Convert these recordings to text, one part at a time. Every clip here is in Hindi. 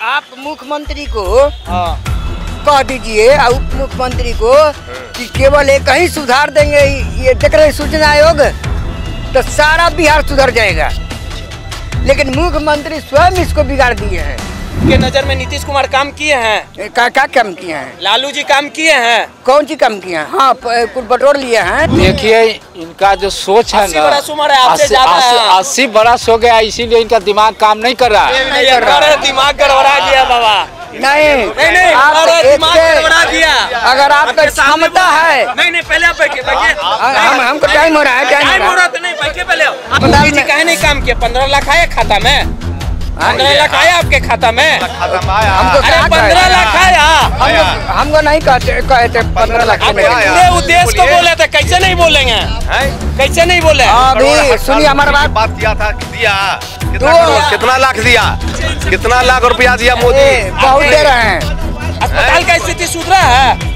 आप मुख्यमंत्री को कह दीजिए उप मुख्यमंत्री को कि केवल एक ही सुधार देंगे, ये देख रहे सूचना आयोग, तो सारा बिहार सुधर जाएगा। लेकिन मुख्यमंत्री स्वयं इसको बिगाड़ दिए हैं। के नजर में नीतीश कुमार काम किए हैं? क्या काम किए हैं? लालू जी काम किए हैं? कौन सी काम किए हैं? हाँ, कुछ बटोर लिए हैं। देखिए इनका जो सोच है ना, 80 उम्र है, आपसे ज्यादा है। 80 बरस हो गया, इसीलिए इनका दिमाग काम नहीं कर रहा है। दिमाग गड़बड़ा गया बाबा। नहीं, दिमाग गड़बड़ा दिया। अगर आपका क्षमता है। नहीं, पहले आप बैठिए। हमको टाइम हो रहा है, टाइम हो रहा तो नहीं, बैठिए पहले। आप मोदी जी काहे नहीं काम किए? 15 लाख आया खाता में? 15 लाख आया आपके खाता में? अरे 15 लाख आया। हमको नहीं कहते 15 लाख। अपने उद्देश्य को बोले थे, कैसे नहीं बोलेंगे? कैसे नहीं बोले? अभी सुनिए हमारा बात किया था, दिया कितना लाख दिया, कितना लाख रुपया दिया मोदी? बहुत दे रहे हैं। अस्पताल का स्थिति सुधरा है?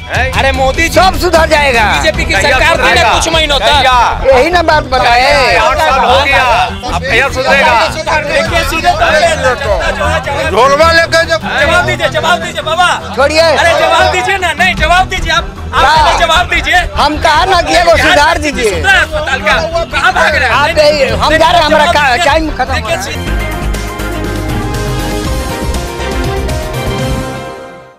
अरे मोदी जी सब सुधर जाएगा। बीजेपी की सरकार थी ना कुछ महीनों तक, यही ना बात बताए। 8 साल हो गया, अब फिर सुधरेगा। ढोलवा लेकर जवाब दीजिए बाबा। छोड़िए, अरे जवाब दीजिए ना। नहीं जवाब दीजिए, आप जवाब दीजिए। हम कहा ना कि वो सुधार दीजिए। अस्पताल का कहाँ भाग रहे हैं? हम जा रहे हैं, हमारा टाइम खत्म हो रहा है।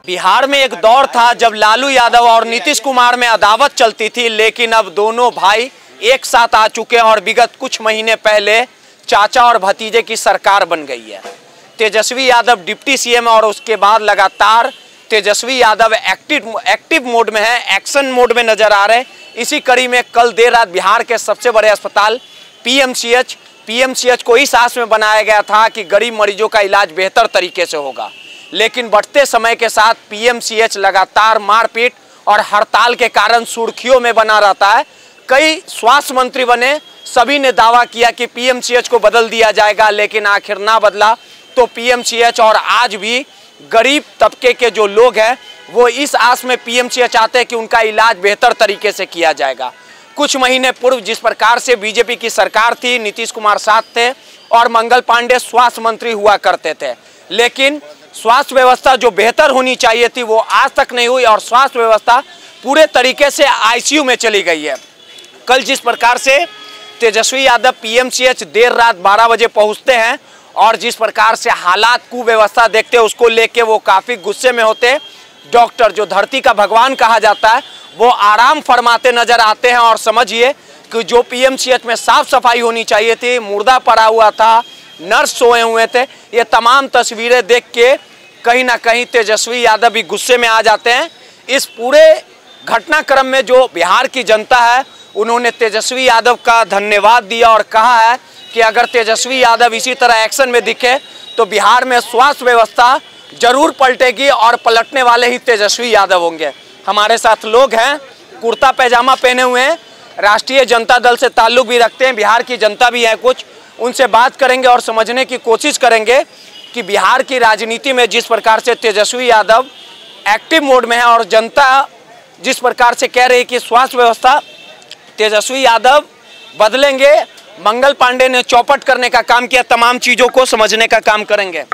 बिहार में एक दौर था जब लालू यादव और नीतीश कुमार में अदावत चलती थी, लेकिन अब दोनों भाई एक साथ आ चुके हैं और विगत कुछ महीने पहले चाचा और भतीजे की सरकार बन गई है। तेजस्वी यादव डिप्टी सीएम और उसके बाद लगातार तेजस्वी यादव एक्टिव मोड में है, एक्शन मोड में नजर आ रहे हैं। इसी कड़ी में कल देर रात बिहार के सबसे बड़े अस्पताल पीएमसीएच को इस आस में बनाया गया था कि गरीब मरीजों का इलाज बेहतर तरीके से होगा, लेकिन बढ़ते समय के साथ पीएमसीएच लगातार मारपीट और हड़ताल के कारण सुर्खियों में बना रहता है। कई स्वास्थ्य मंत्री बने, सभी ने दावा किया कि पीएमसीएच को बदल दिया जाएगा, लेकिन आखिर ना बदला तो पीएमसीएच। और आज भी गरीब तबके के जो लोग हैं वो इस आस में पीएमसीएच आते हैं कि उनका इलाज बेहतर तरीके से किया जाएगा। कुछ महीने पूर्व जिस प्रकार से बीजेपी की सरकार थी, नीतीश कुमार साथ थे और मंगल पांडे स्वास्थ्य मंत्री हुआ करते थे, लेकिन स्वास्थ्य व्यवस्था जो बेहतर होनी चाहिए थी वो आज तक नहीं हुई और स्वास्थ्य व्यवस्था पूरे तरीके से आईसीयू में चली गई है। कल जिस प्रकार से तेजस्वी यादव पीएमसीएच देर रात 12 बजे पहुंचते हैं और जिस प्रकार से हालात कुव्यवस्था देखते हैं, उसको लेके वो काफ़ी गुस्से में होते। डॉक्टर जो धरती का भगवान कहा जाता है वो आराम फरमाते नजर आते हैं और समझिए कि जो पीएमसीएच में साफ सफाई होनी चाहिए थी, मुर्दा पड़ा हुआ था, नर्स सोए हुए थे। ये तमाम तस्वीरें देख के कहीं ना कहीं तेजस्वी यादव भी गुस्से में आ जाते हैं। इस पूरे घटनाक्रम में जो बिहार की जनता है उन्होंने तेजस्वी यादव का धन्यवाद दिया और कहा है कि अगर तेजस्वी यादव इसी तरह एक्शन में दिखे तो बिहार में स्वास्थ्य व्यवस्था जरूर पलटेगी और पलटने वाले ही तेजस्वी यादव होंगे। हमारे साथ लोग हैं, कुर्ता पैजामा पहने हुए हैं, राष्ट्रीय जनता दल से ताल्लुक भी रखते हैं, बिहार की जनता भी है कुछ, उनसे बात करेंगे और समझने की कोशिश करेंगे कि बिहार की राजनीति में जिस प्रकार से तेजस्वी यादव एक्टिव मोड में है और जनता जिस प्रकार से कह रही है कि स्वास्थ्य व्यवस्था तेजस्वी यादव बदलेंगे, मंगल पांडे ने चौपट करने का काम किया, तमाम चीज़ों को समझने का काम करेंगे।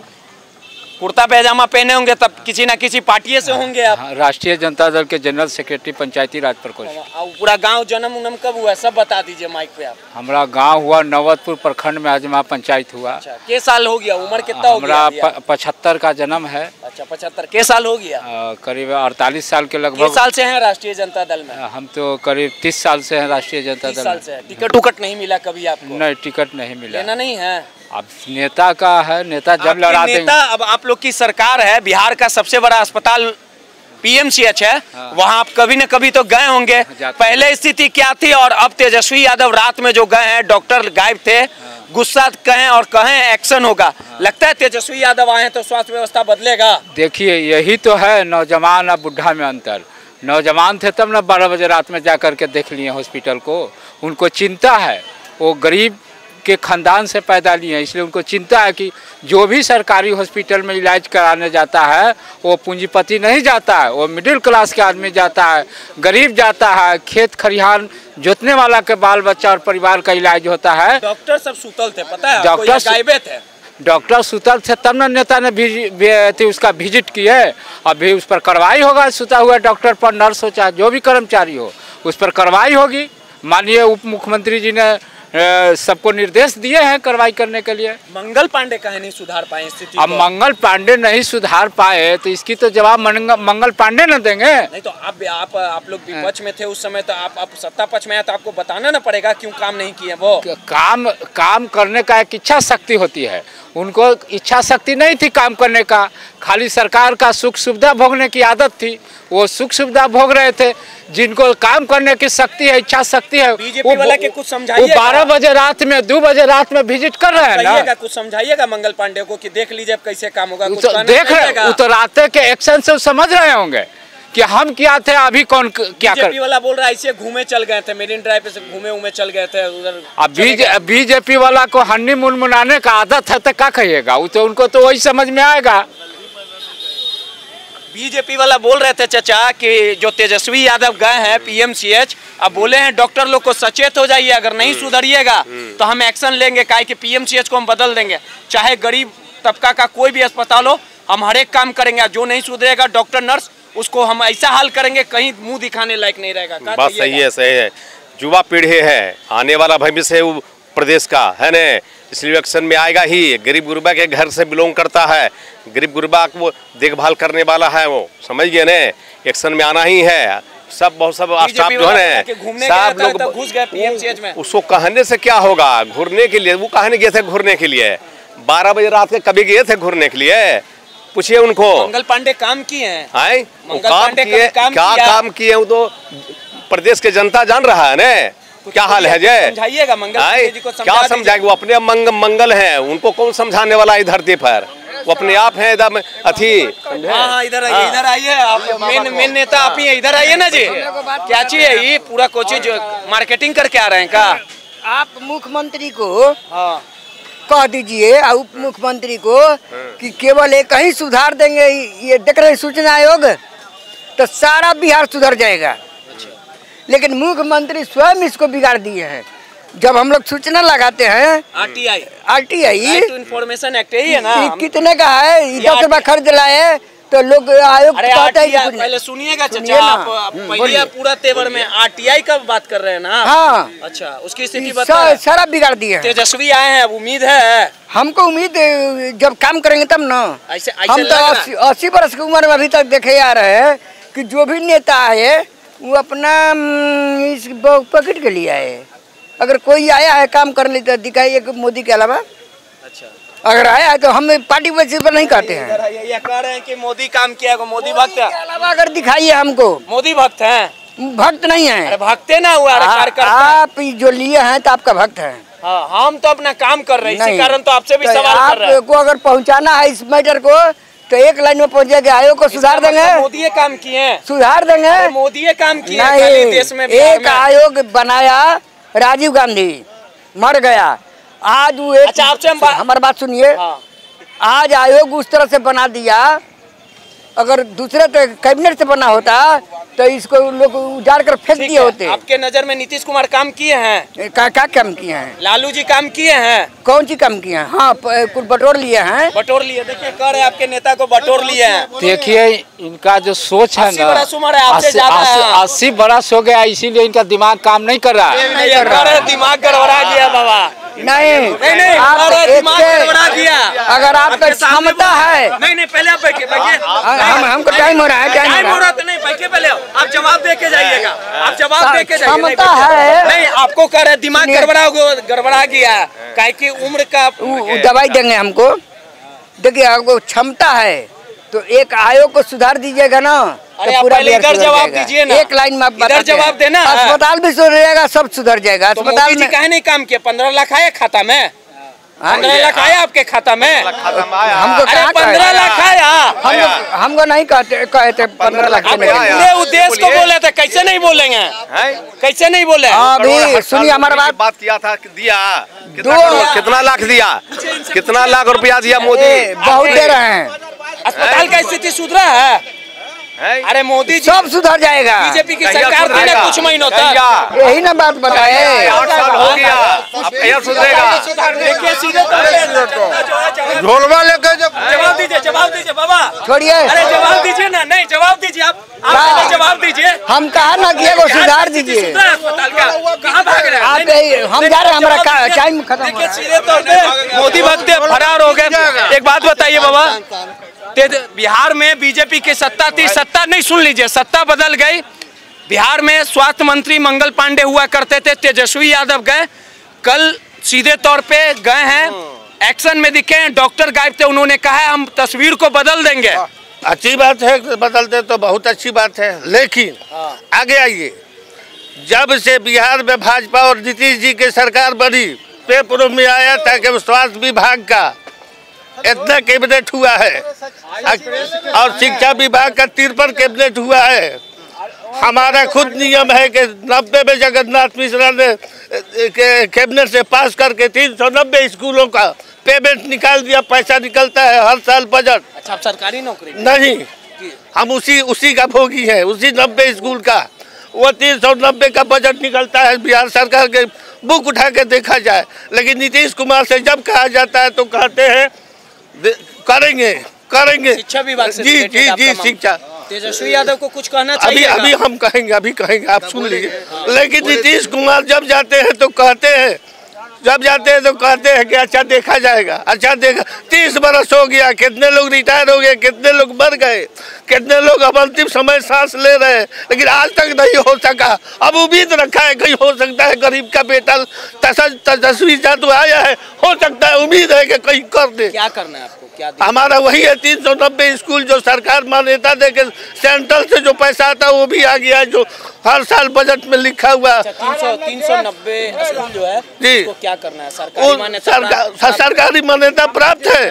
कुर्ता पैजामा पहने होंगे तब किसी ना किसी पार्टी से होंगे आप? राष्ट्रीय जनता दल के जनरल सेक्रेटरी पंचायती राज प्रकोष्ठ। पूरा गांव जन्म उन्म कब हुआ सब बता दीजिए माइक पे आप। हमारा गांव हुआ नवतपुर प्रखंड में आजमा पंचायत हुआ। अच्छा, के साल हो गया? उम्र कितना हो गया? हमारा 75 का जन्म है। अच्छा, 75 के साल हो गया? करीब 48 साल के लगभग। किस साल से हैं राष्ट्रीय जनता दल में? हम तो करीब 30 साल से हैं राष्ट्रीय जनता दल में। टिकट उकट नहीं मिला कभी आपको? नहीं, टिकट नहीं मिला। लेना नहीं है? अब नेता का है, नेता जब लड़ा देंगे। अब आप लोग की सरकार है, बिहार का सबसे बड़ा अस्पताल पीएमसीएच है। हाँ। वहाँ आप कभी न कभी तो गए होंगे। पहले स्थिति क्या थी और अब तेजस्वी यादव रात में जो गए हैं, डॉक्टर गायब थे। हाँ। गुस्सा कहें और कहें एक्शन होगा। हाँ। लगता है तेजस्वी यादव आए तो स्वास्थ्य व्यवस्था बदलेगा? देखिए यही तो है, नौजवान और बुढ़ा में अंतर। नौजवान थे तब न 12 बजे रात में जा करके देख लिए हॉस्पिटल को। उनको चिंता है, वो गरीब के खानदान से पैदा लिए हैं, इसलिए उनको चिंता है कि जो भी सरकारी हॉस्पिटल में इलाज कराने जाता है वो पूंजीपति नहीं जाता है, वो मिडिल क्लास के आदमी जाता है, गरीब जाता है, खेत खरिहान जोतने वाला के बाल बच्चा और परिवार का इलाज होता है। डॉक्टर सब सुतल थे, पता है? डॉक्टर गायबे थे। डॉक्टर सुतल थे तब ना नेता ने उसका विजिट किए। अभी उस पर कार्रवाई होगा, सुता हुआ डॉक्टर पर, नर्स हो चाहे जो भी कर्मचारी हो, उस पर कार्रवाई होगी। माननीय उप मुख्यमंत्री जी ने सबको निर्देश दिए हैं कार्रवाई करने के लिए। मंगल पांडे कहे नहीं सुधार पाए स्थिति अब मंगल पांडे नहीं सुधार पाए तो इसकी तो जवाब मंगल पांडे न देंगे। नहीं तो आप लोग विपक्ष में थे उस समय, तो आप सत्ता पक्ष में आए तो आपको बताना ना पड़ेगा क्यों काम नहीं किए। वो काम करने का एक इच्छा शक्ति होती है, उनको इच्छा शक्ति नहीं थी काम करने का, खाली सरकार का सुख सुविधा भोगने की आदत थी। वो सुख सुविधा भोग रहे थे। जिनको काम करने की शक्ति है, इच्छा शक्ति है, बीजेपी वाला के कुछ समझाइए। वो 12 बजे रात में 2 बजे रात में विजिट कर रहे हैं ना। कुछ समझाइएगा मंगल पांडे को कि देख लीजिए कैसे काम होगा। देख रहे उतराते के एक्शन से समझ रहे होंगे कि हम क्या थे, अभी कौन क्या कर। बीजेपी वाला बोल रहा है ऐसे घूमे चल गए थे, मेरीन ड्राइव पे से घूमे चल गए थे उधर। अब बीजेपी वाला को हनीमून मनाने का आदत है तो क्या कहिएगा, तो उनको तो वही समझ में आएगा। बीजेपी वाला बोल रहे थे चाचा कि जो तेजस्वी यादव गए हैं पीएमसीएच, अब बोले हैं डॉक्टर लोग को सचेत हो जाइए, अगर नहीं सुधरिएगा तो हम एक्शन लेंगे, काहे कि पीएमसीएच को हम बदल देंगे। चाहे गरीब तबका का कोई भी अस्पताल हो, हम हर एक काम करेंगे। जो नहीं सुधरेगा डॉक्टर नर्स, उसको हम ऐसा हाल करेंगे कहीं मुंह दिखाने लायक नहीं रहेगा। बात सही है। युवा पीढ़ी है, आने वाला भविष्य है वो प्रदेश का, है न, इसलिए एक्शन में आएगा ही। गरीब गुरबा के घर से बिलोंग करता है, गरीब गुरबा को देखभाल करने वाला है वो, समझ गए न, एक्शन में आना ही है। सब स्टाफ जो है सब लोग घुस गए पीएमसीएच में। उसको कहने से क्या होगा, घूरने के लिए वो कहने गए थे, घूरने के लिए 12 बजे रात के कभी गए थे घूरने के लिए, पूछिए उनको। मंगल पांडे काम किए हैं, काम किए वो तो प्रदेश के जनता जान रहा है न। क्या हाल है जय, समझाइएगा मंगल पांडे जी को, क्या समझाएंगे, वो अपने मंगल हैं, उनको कौन समझाने वाला है धरती पर, वो अपने आप है एकदम अथी। हाँ इधर आइए आप, मेन नेता आप ही, इधर आइए ना जी। क्या चीज है ये, पूरा कोची जो मार्केटिंग करके आ रहे हैं का आप? मुख्यमंत्री को कह दीजिए और उप मुख्यमंत्री को कि केवल एक ही सुधार देंगे, ये देख रहे सूचना आयोग, तो सारा बिहार सुधर जाएगा। लेकिन मुख्यमंत्री स्वयं इसको बिगाड़ दिए हैं। जब हम लोग सूचना लगाते हैं आरटीआई इन्फॉर्मेशन एक्ट है ना, कितने का है 10 रुपया खरीद लाए तो लोग आयोग कहते हैं। पहले सुनिएगा चाचा, आप पहले पूरा तेवर में आरटीआई का बात कर रहे हैं ना। हाँ अच्छा, उसकी स्थिति बताइए। सारा बिगाड़ दिए हैं। तेजस्वी आए हैं, अब उम्मीद है हमको, उम्मीद जब काम करेंगे तब ना। ऐसे हम तो 80 वर्ष की उम्र में अभी तक देखे आ रहे हैं कि जो भी नेता है वो अपना इस पॉकेट के लिए आए। अगर कोई आया है काम करने तो दिखाइए मोदी के अलावा। अच्छा, अगर आया है तो हम पार्टी बेसिस पर नहीं कहते हैं। ये कह रहे हैं कि मोदी काम किया है, मोदी भक्त है। अलावा अगर दिखाइए हमको, मोदी भक्त हैं? भक्त नहीं है। अरे भक्ते ना हुआ, आप जो लिए हैं तो आपका भक्त है। हाँ, हम तो अपना काम कर रहे हैं, इसी कारण तो आपसे भी सवाल कर रहे हैं। आपको अगर पहुँचाना है इस मैटर को तो एक लाइन में पहुंचेगा, आयोग को सुधार देंगे। मोदी काम किए, सुधार देंगे। मोदी काम किए नहीं, देश में एक आयोग बनाया, राजीव गांधी मर गया, आज वो एक। अच्छा, आपसे हमारी बात सुनिए। आज आयोग उस तरह से बना दिया, अगर दूसरे कैबिनेट से बना होता तो इसको लोग उजाड़ कर फेंक दिए होते। आपके नजर में नीतीश कुमार काम किए हैं? क्या काम किए हैं? लालू जी काम किए हैं? कौन सी काम किए हैं? हाँ, कुछ बटोर लिए हैं। बटोर लिए, देखिए कह रहे आपके नेता को बटोर लिए हैं। देखिए इनका जो सोच है ना, 80 बरस हो गया, इसीलिए इनका दिमाग काम नहीं कर रहा है। दिमाग गड़बड़ा गया बाबा। नहीं, दिमाग गड़बड़ा गया। अगर आपका क्षमता है, नहीं पहले आप बैठिए, हमको टाइम हो रहा है, टाइम हो रहा है। नहीं बैठिए, पहले आप जवाब दे के जाइएगा, आप जवाब दे के जाइए। क्षमता है नहीं, आपको कह रहे दिमाग गड़बड़ा गया, काहे की उम्र का दवाई देंगे हमको। देखिए आपको क्षमता है तो एक आयोग को सुधार दीजिएगा ना, अरे तो पूरा इधर जवाब दीजिए ना, एक लाइन में आप इधर जवाब देना। अस्पताल भी सुधर जाएगा, सब सुधर जाएगा। अस्पताल में कहे नहीं काम किया, 15 लाख आया खाता में, 15 लाख आया आपके खाता में? हमको 15 लाख आया, हमको नहीं कहते 15 लाख। पूरे उद्देश्य को बोले थे, कैसे नहीं बोलेंगे? कैसे नहीं बोले? अभी सुनिए हमारा बात किया था, दिया कितना लाख दिया, कितना लाख रुपया दिया मोदी? बहुत दे रहे हैं। अस्पताल का स्थिति सुधरा है? अरे मोदी जी सब सुधर जाएगा। बीजेपी की सरकार थी ना कुछ महीनों तक, यही ना बात बताए। 8 साल हो गया, अब क्या सुधरेगा? देखिए सीधे झोलवा लेके जवाब दीजिए बाबा, छोड़िए, अरे जवाब दीजिए ना, नहीं जवाब दीजिए आप पहले जवाब दीजिए। हम कहा ना कि एगो सुधार दीजिए। अस्पताल का कहाँ भाग रहे हैं? आप हम जा रहे हैं, हमारा टाइम खत्म हो रहा है। सीधे तौर पे मोदी भक्त फरार हो गए। एक बात बताइए बाबा, बिहार में बीजेपी की सत्ता थी, सत्ता नहीं, सुन लीजिए, सत्ता बदल गई। बिहार में स्वास्थ्य मंत्री मंगल पांडे हुआ करते थे, तेजस्वी यादव गए, कल सीधे तौर पे गए हैं, एक्शन में दिखे हैं, डॉक्टर गायब थे, उन्होंने कहा है हम तस्वीर को बदल देंगे। अच्छी बात है, बदलते तो बहुत अच्छी बात है, लेकिन आगे आइए, जब से बिहार में भाजपा और नीतीश जी की सरकार बनी, पेपरों में आया था कि स्वास्थ्य विभाग का इतना कैबिनेट हुआ है और शिक्षा विभाग का 53 कैबिनेट हुआ है। हमारा खुद नियम है कि 90 में जगन्नाथ मिश्रा ने कैबिनेट से पास करके 390 स्कूलों का पेमेंट निकाल दिया, पैसा निकलता है हर साल बजट। अच्छा, आप सरकारी नौकरी नहीं, हम उसी का भोगी है, उसी 90 स्कूल का वो 390 का बजट निकलता है बिहार सरकार के, बुक उठा के देखा जाए। लेकिन नीतीश कुमार से जब कहा जाता है तो कहते हैं करेंगे शिक्षा विभाग से जी शिक्षा। तेजस्वी यादव को कुछ कहना चाहिए? अभी हम कहेंगे, आप सुन लीजिए। लेकिन नीतीश कुमार जब जाते हैं तो कहते हैं कि अच्छा देखा जाएगा, अच्छा देखा। 30 बरस हो गया, कितने लोग रिटायर हो गए, कितने लोग मर गए, कितने लोग अब अंतिम समय सांस ले रहे हैं, लेकिन आज तक नहीं हो सका। अब उम्मीद रखा है कहीं हो सकता है गरीब का बेटा तेजस्वी यादव आया है, हो सकता है, उम्मीद है कि कहीं कर दे। क्या करना है आपको? हमारा वही है 390 स्कूल जो सरकार मान्यता दे के सेंट्रल से जो पैसा आता है वो भी आ गया है, जो हर साल बजट में लिखा हुआ है। 390 स्कूल जो है जी, तो क्या करना है? सरकारी मान्यता प्राप्त है,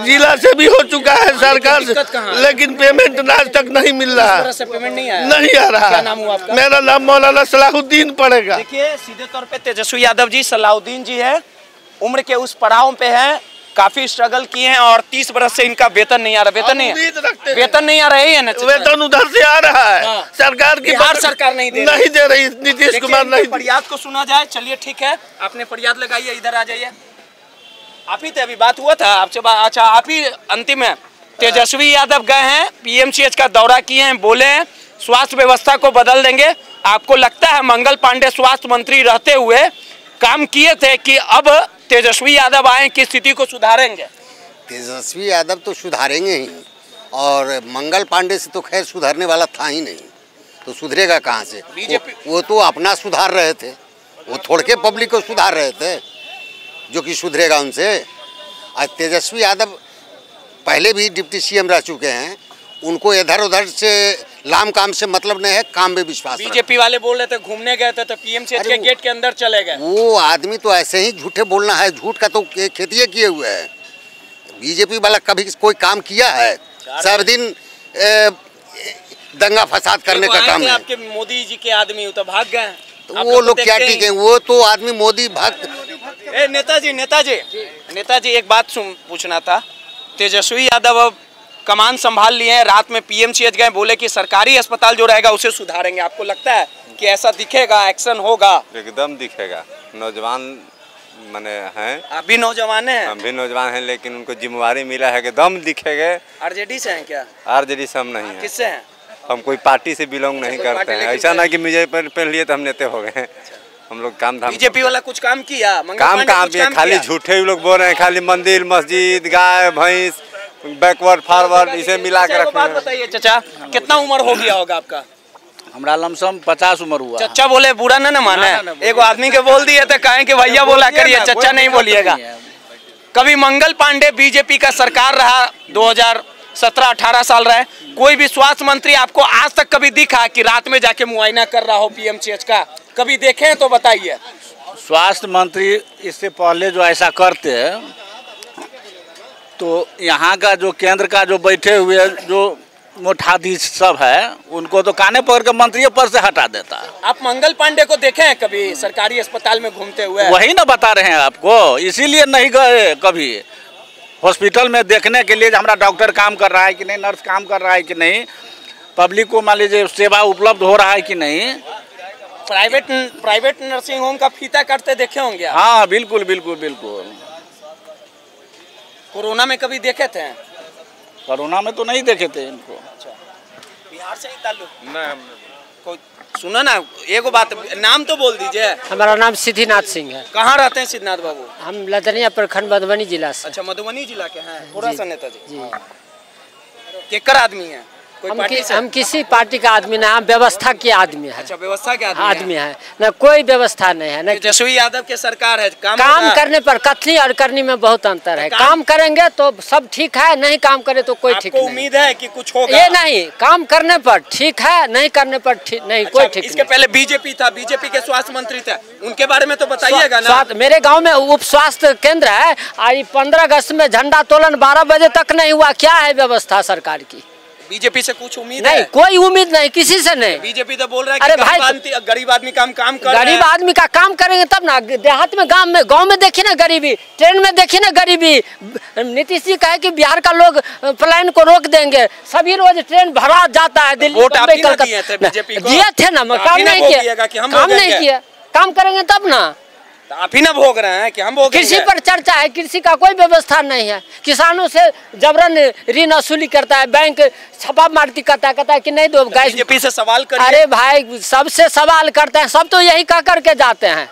जिला से भी हो चुका है सरकार से, लेकिन पेमेंट आज तक नहीं मिल रहा है, पेमेंट नहीं आया, नहीं आ रहा। क्या नाम हुआ आपका? मेरा नाम मौलाना सलाहुद्दीन पड़ेगा। देखिए सीधे तौर पे तेजस्वी यादव जी, सलाहुद्दीन जी है, उम्र के उस पड़ाव पे है, काफी स्ट्रगल किए हैं और 30 बरस से इनका वेतन नहीं आ रहा। वेतन नहीं आ रहा है ना, वेतन उधर से आ रहा है, सरकार की बिहार सरकार नहीं दे रही, नीतीश कुमार नहीं। फरियाद को सुना जाए, चलिए ठीक है, आपने फरियाद लगाई है, इधर आ जाइए। आप ही थे, अभी बात हुआ था आपसे, अच्छा आप ही अंतिम है। तेजस्वी यादव गए हैं, PMCH का दौरा किए हैं, बोले हैं स्वास्थ्य व्यवस्था को बदल देंगे। आपको लगता है मंगल पांडे स्वास्थ्य मंत्री रहते हुए काम किए थे कि अब तेजस्वी यादव आए कि स्थिति को सुधारेंगे? तेजस्वी यादव तो सुधारेंगे ही, और मंगल पांडे से तो खैर सुधरने वाला था ही नहीं, तो सुधरेगा कहाँ से? वो तो अपना सुधार रहे थे, वो थोड़ के पब्लिक को सुधार रहे थे, जो कि सुधरेगा उनसे? आज तेजस्वी यादव पहले भी डिप्टी CM रह चुके हैं, उनको इधर उधर से लाम काम से मतलब नहीं है, काम में विश्वास। बीजेपी वाले बोल रहे थे घूमने गए थे तो PMCH के गेट के अंदर चले गए। वो आदमी तो ऐसे ही झूठे बोलना है, झूठ का तो खेती किए हुए है। बीजेपी वाला कभी कोई काम किया है? सब दिन दंगा फसाद करने का काम है। आपके मोदी जी के आदमी तो भाग गए, तो वो लोग क्या टिके? वो तो आदमी मोदी भक्त। नेताजी एक बात पूछना था, तेजस्वी यादव अब कमान संभाल लिए हैं, रात में PMCH गए, बोले कि सरकारी अस्पताल जो रहेगा उसे सुधारेंगे। आपको लगता है कि ऐसा दिखेगा, एक्शन होगा? एकदम दिखेगा। नौजवान मने हैं, आप भी नौजवान हैं? हम भी नौजवान हैं, लेकिन उनको जिम्मेवारी मिला है कि दम दिखेगा। RJD से हैं क्या? RJD से हम नहीं हैं। किससे हैं? हम कोई पार्टी से बिलोंग नहीं करते हैं। ऐसा ना कि मुझे पहन लिए तो हम नेता हो गए। हम लोग काम धाम। बीजेपी वाला कुछ काम किया? काम कहाँ पे? खाली झूठे लोग बोल रहे हैं, खाली मंदिर मस्जिद गाय भैंस बैकवर्ड फॉरवर्ड इसे मिला के रखना। बात बताइए चाचा, कितना उम्र हो गया होगा आपका? हमारा लमसम 50 उम्र हुआ। चचा बोले बुरा ना माने, एक आदमी के बोल दिए तो कहें कि भैया बोला करिए, चचा नहीं बोलिएगा। कभी मंगल पांडे बीजेपी का सरकार रहा, 2017-18 साल रहे, कोई भी स्वास्थ्य मंत्री आपको आज तक कभी दिखा कि रात में जाके मुआयना कर रहा हो PMCH का? कभी देखे हैं तो बताइए। स्वास्थ्य मंत्री इससे पहले जो ऐसा करते हैं तो यहाँ का जो केंद्र का जो बैठे हुए जो मोठाधीश सब है, उनको तो काने पकड़ के मंत्री पर से हटा देता है। आप मंगल पांडे को देखे हैं कभी सरकारी अस्पताल में घूमते हुए? वही ना बता रहे हैं आपको, इसीलिए नहीं गए कभी हॉस्पिटल में देखने के लिए हमारा डॉक्टर काम कर रहा है कि नहीं, नर्स काम कर रहा है कि नहीं। पब्लिक को मान लीजिए सेवा उपलब्ध हो रहा है कि नहीं। प्राइवेट नर्सिंग होम का फीता काटते देखे होंगे आप? हाँ बिल्कुल बिल्कुल बिल्कुल। कोरोना में कभी देखे थे? कोरोना में तो नहीं देखे थे इनको। बिहार से ही ताल्लुक? नहीं। कोई सुना ना, एगो बात, नाम तो बोल दीजिए। हमारा नाम सिद्धिनाथ सिंह है। कहाँ रहते हैं सिद्धनाथ बाबू? हम लदनिया प्रखंड मधुबनी जिला से। अच्छा, मधुबनी जिला के हैं। पूरा सा नेता जी केकर आदमी है? हम किसी पार्टी का आदमी नहीं, हम व्यवस्था के आदमी है। अच्छा, व्यवस्था के आदमी है ना, कोई व्यवस्था नहीं है ना। तेजस्वी यादव की सरकार है, काम करने पर कथनी और करनी में बहुत अंतर है। काम करेंगे तो सब ठीक है, नहीं काम करे तो कोई ठीक नहीं। उम्मीद है कि कुछ होगा? ये नहीं, काम करने पर ठीक है, नहीं करने पर नहीं, कोई ठीक नहीं। इसके पहले बीजेपी था, बीजेपी के स्वास्थ्य मंत्री थे, उनके बारे में तो बताइएगा ना। मेरे गाँव में उप स्वास्थ्य केंद्र है, आज 15 अगस्त में झंडा तोलन 12 बजे तक नहीं हुआ। क्या है व्यवस्था सरकार की? बीजेपी से कुछ उम्मीद नहीं है? कोई उम्मीद नहीं, किसी से नहीं। बीजेपी तो बोल रहा है अरे कि भाई, गरीब आदमी काम कर गरीब आदमी का काम करेंगे तब ना। देहात में गांव में देखिए ना गरीबी, ट्रेन में देखिए ना गरीबी। नीतीश जी कहे कि बिहार का लोग प्लान को रोक देंगे, सभी रोज ट्रेन भरा जाता है दिल्ली बम्बई कलकत्ता। दिए थे ना, काम नहीं किया, काम नहीं किया। काम करेंगे तब ना। आप ही ना भोग रहे हैं कि हम भोग? कृषि पर चर्चा है, कृषि का कोई व्यवस्था नहीं है। किसानों से जबरन ऋण वसूली करता है, बैंक छापा मारती कहता है कि नहीं दो गैस। बीजेपी से सवाल करिए। अरे भाई, सबसे सवाल करते हैं, सब तो यही कह करके जाते हैं।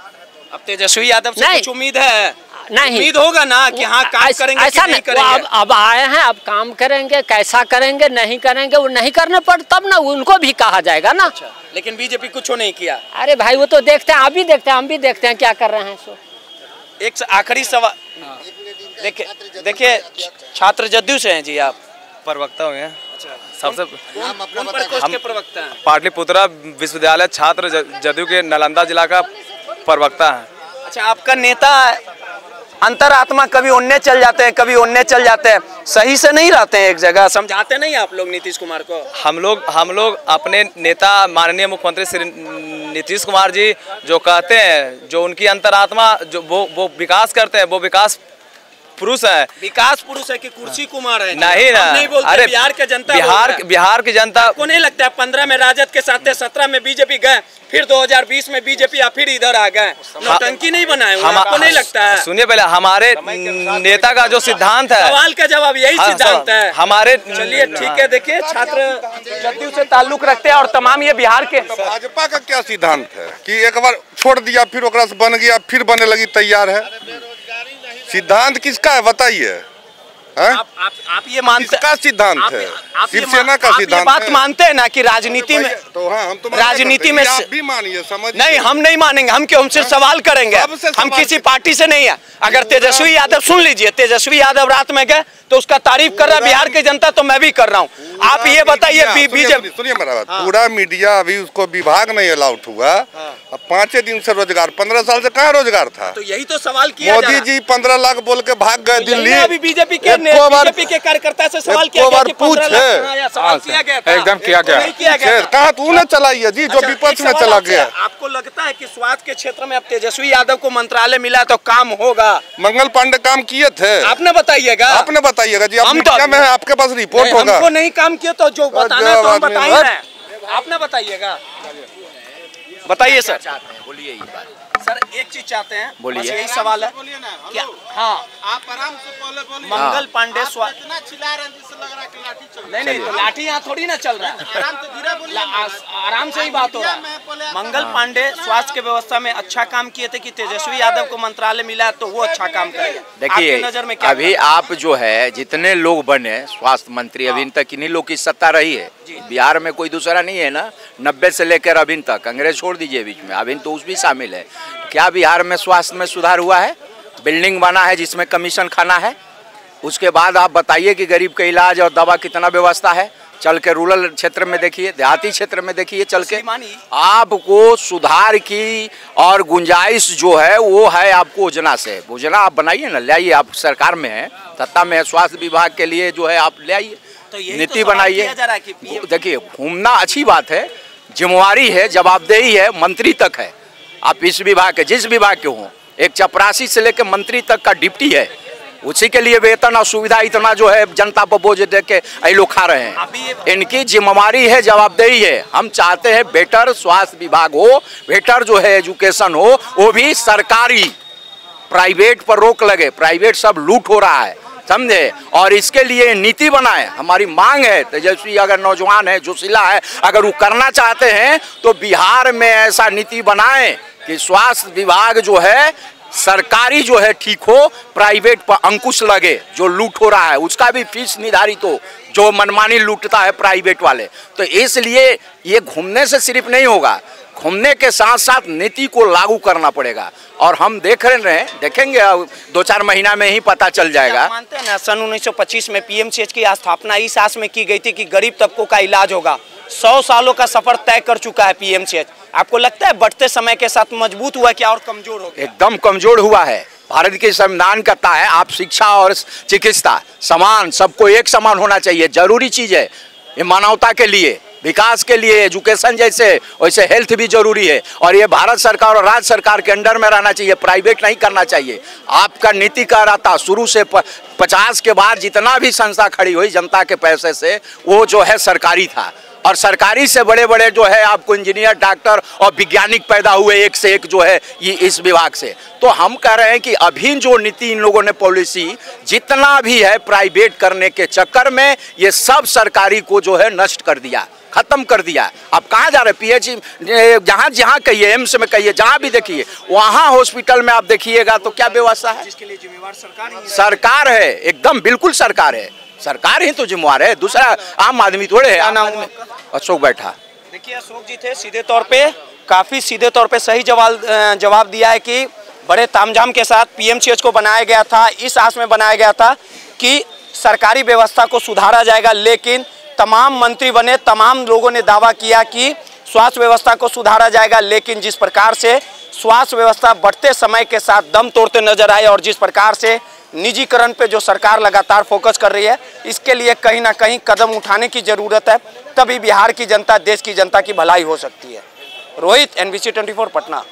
अब तेजस्वी यादव से कुछ उम्मीद है? नहीं, उम्मीद होगा ना कि हाँ काम करेंगे, ऐसा नहीं करेंगे। अब आए हैं, अब काम करेंगे, कैसा करेंगे, नहीं करेंगे, वो नहीं करने पर तब ना उनको भी कहा जाएगा ना। लेकिन बीजेपी कुछ नहीं किया। अरे भाई, वो तो देखते हैं, अभी देखते हैं, हम भी देखते हैं क्या कर रहे हैं। सो एक आखिरी सवाल, देखिए छात्र जदयू से हैं जी आप? प्रवक्ता हुए हैं। सबसे कौन प्रकोष्ठ के प्रवक्ता हैं? पाटलिपुत्रा विश्वविद्यालय छात्र जदयू के नालंदा जिला का प्रवक्ता है। अच्छा, आपका नेता अंतरात्मा कभी उन्ने चल जाते हैं, कभी उन्ने चल जाते हैं, सही से नहीं रहते हैं एक जगह। समझाते नहीं आप लोग नीतीश कुमार को? हम लोग अपने नेता माननीय मुख्यमंत्री श्री नीतीश कुमार जी जो कहते हैं, जो उनकी अंतरात्मा जो वो विकास करते हैं, वो विकास पुरुष है। विकास पुरुष है कि कुर्सी कुमार है? नहीं ना, नहीं बोलते। अरे बिहार के जनता, बिहार की जनता को नहीं लगता है 15 में राजद के साथ थे, 17 में बीजेपी गए, फिर 2020 में बीजेपी या फिर इधर आ गए, नौटंकी नहीं बनाए? आपको नहीं लगता है? सुनिए पहले, हमारे नेता का जो सिद्धांत है, सवाल का जवाब यही सिद्धांत है हमारे। चलिए ठीक है, देखिए छात्र जदयू से ताल्लुक रखते हैं और तमाम ये बिहार के। भाजपा का क्या सिद्धांत है कि एक बार छोड़ दिया, फिर ओकरा से बन गया, फिर बनने लगी तैयार है? सिद्धांत किसका है बताइए? आप ये मानते, किसका सिद्धांत है? शिवसेना का सिद्धांत? ये बात मानते हैं ना कि राजनीति में, तो हाँ, हम तो राजनीति में आप भी मानिए, समझ नहीं, हम नहीं मानेंगे। हम क्यों? हमसे सवाल करेंगे, हम किसी पार्टी से नहीं है। अगर तेजस्वी यादव, सुन लीजिए, तेजस्वी यादव रात में गए तो उसका तारीफ कर रहा है बिहार की जनता, तो मैं भी कर रहा हूँ। आप ये बताइए, बीजेपी, सुनिए मेरा बात, पूरा मीडिया अभी उसको विभाग नहीं अलाउट हुआ, 5 दिन से रोजगार, 15 साल से कहाँ रोजगार था? तो यही तो सवाल किया मोदी जी 15 लाख बोल के भाग गए दिल्ली। अभी बीजेपी के कार्यकर्ता से सवाल किया गया कि 15 लाख सवाल किया गया था। एकदम किया गया। कहाँ तूने चलाई है जी, जो विपक्ष में चला गया। आपको लगता है कि स्वास्थ्य के क्षेत्र में अब तेजस्वी यादव को मंत्रालय मिला तो काम होगा? मंगल पांडे काम किए थे, आपने बताइएगा? आपने बताइएगा जी, हम तो में आपके पास रिपोर्ट होगा। हमको नहीं काम किया तो जो बताना है तो हम बताएंगे, आपने बताइएगा। बताइए सर, बोलिए। सर एक चीज चाहते हैं, बोलिए, यही सवाल है क्या? हाँ, आप आराम से बोले। मंगल पांडे इतना चिल्ला रहे हैं जिससे लग रहा है कि लाठी चल रहा है। नहीं, तो लाठी यहाँ थोड़ी ना चल रहा है, आराम से ही बात हो रहा है। मंगल पांडे स्वास्थ्य के व्यवस्था में अच्छा काम किए थे कि तेजस्वी यादव को मंत्रालय मिला तो वो अच्छा काम करेगा? देखिए, नजर में क्या अभी आप जो है जितने लोग बने स्वास्थ्य मंत्री, अभी तक इन्हीं लोग की सत्ता रही है बिहार में, कोई दूसरा नहीं है ना। 90 से लेकर अभी तक, कांग्रेस छोड़ दीजिए बीच में, अभी तो उस भी शामिल है। क्या बिहार में स्वास्थ्य में सुधार हुआ है? बिल्डिंग बना है जिसमें कमीशन खाना है? उसके बाद आप बताइए कि गरीब का इलाज और दवा कितना व्यवस्था है? चल के रूरल क्षेत्र में देखिए, देहाती क्षेत्र में देखिए, चल के आपको सुधार की और गुंजाइश जो है वो है आपको योजना से। योजना आप बनाइए ना, ले आइए, आप सरकार में है, सत्ता में है, स्वास्थ्य विभाग के लिए जो है आप ले आइए, नीति बनाइए। देखिए, घूमना अच्छी बात है, जिम्मेवारी है, जवाबदेही है, मंत्री तक है। आप इस विभाग के, जिस विभाग के हों, एक चपरासी से लेकर मंत्री तक का डिप्टी है, उसी के लिए वेतन और सुविधा इतना जो है जनता पर बोझ दे के ये लोग खा रहे हैं। इनकी जिम्मेवारी है, जवाबदेही है। हम चाहते हैं बेटर स्वास्थ्य विभाग हो, बेटर जो है एजुकेशन हो, वो भी सरकारी, प्राइवेट पर रोक लगे। प्राइवेट सब लूट हो रहा है, समझे, और इसके लिए नीति बनाए। हमारी मांग है तेजस्वी अगर नौजवान है, जोशीला है, अगर वो करना चाहते हैं तो बिहार में ऐसा नीति बनाए कि स्वास्थ्य विभाग जो है सरकारी जो है ठीक हो, प्राइवेट पर अंकुश लगे। जो लूट हो रहा है उसका भी फीस निर्धारित हो, जो मनमानी लूटता है प्राइवेट वाले। तो इसलिए ये घूमने से सिर्फ नहीं होगा, घूमने के साथ साथ नीति को लागू करना पड़ेगा। और हम देख रहे हैं, देखेंगे 2-4 महीना में ही पता चल जाएगा। मानते हैं ना, सन 1925 में पीएमसीएच की स्थापना इस आस में की गई थी कि गरीब तबकों का इलाज होगा। 100 सालों का सफर तय कर चुका है पीएमसीएच। आपको लगता है बढ़ते समय के साथ मजबूत हुआ क्या और कमजोर हो गया? एकदम कमजोर हुआ है। भारत के संविधान कहता है आप शिक्षा और चिकित्सा समान, सबको एक समान होना चाहिए, जरूरी चीज है ये मानवता के लिए, विकास के लिए। एजुकेशन जैसे वैसे हेल्थ भी जरूरी है, और ये भारत सरकार और राज्य सरकार के अंडर में रहना चाहिए, प्राइवेट नहीं करना चाहिए। आपका नीति का रहता शुरू से 50 के बाद जितना भी संस्था खड़ी हुई जनता के पैसे से, वो जो है सरकारी था। और सरकारी से बड़े बड़े जो है आपको इंजीनियर, डॉक्टर और वैज्ञानिक पैदा हुए एक से एक जो है ये इस विभाग से। तो हम कह रहे हैं कि अभी जो नीति इन लोगों ने पॉलिसी जितना भी है प्राइवेट करने के चक्कर में, ये सब सरकारी को जो है नष्ट कर दिया, खत्म कर दिया। अब कहाँ जा रहे? पीएचई जहाँ जहाँ कहिए, एम्स में कहिए, जहाँ भी देखिए, वहाँ हॉस्पिटल में आप देखिएगा तो क्या व्यवस्था है? जिसके लिए जिम्मेवार सरकार है, एकदम बिल्कुल सरकार है। सरकार ही तो जिम्मेवार है, दूसरा आम आदमी थोड़े है। अशोक बैठा। देखिए अशोक जी थे, सीधे तौर पे, काफी सीधे तौर पे सही जवाब दिया है कि बड़े तामझाम के साथ पीएमसीएच को बनाया गया था, इस आस में बनाया गया था कि सरकारी व्यवस्था को सुधारा जाएगा। लेकिन तमाम मंत्री बने, तमाम लोगों ने दावा किया कि स्वास्थ्य व्यवस्था को सुधारा जाएगा। लेकिन जिस प्रकार से स्वास्थ्य व्यवस्था बढ़ते समय के साथ दम तोड़ते नजर आए और जिस प्रकार से निजीकरण पे जो सरकार लगातार फोकस कर रही है, इसके लिए कहीं ना कहीं कदम उठाने की जरूरत है, तभी बिहार की जनता, देश की जनता की भलाई हो सकती है। रोहित, NBC 24 पटना।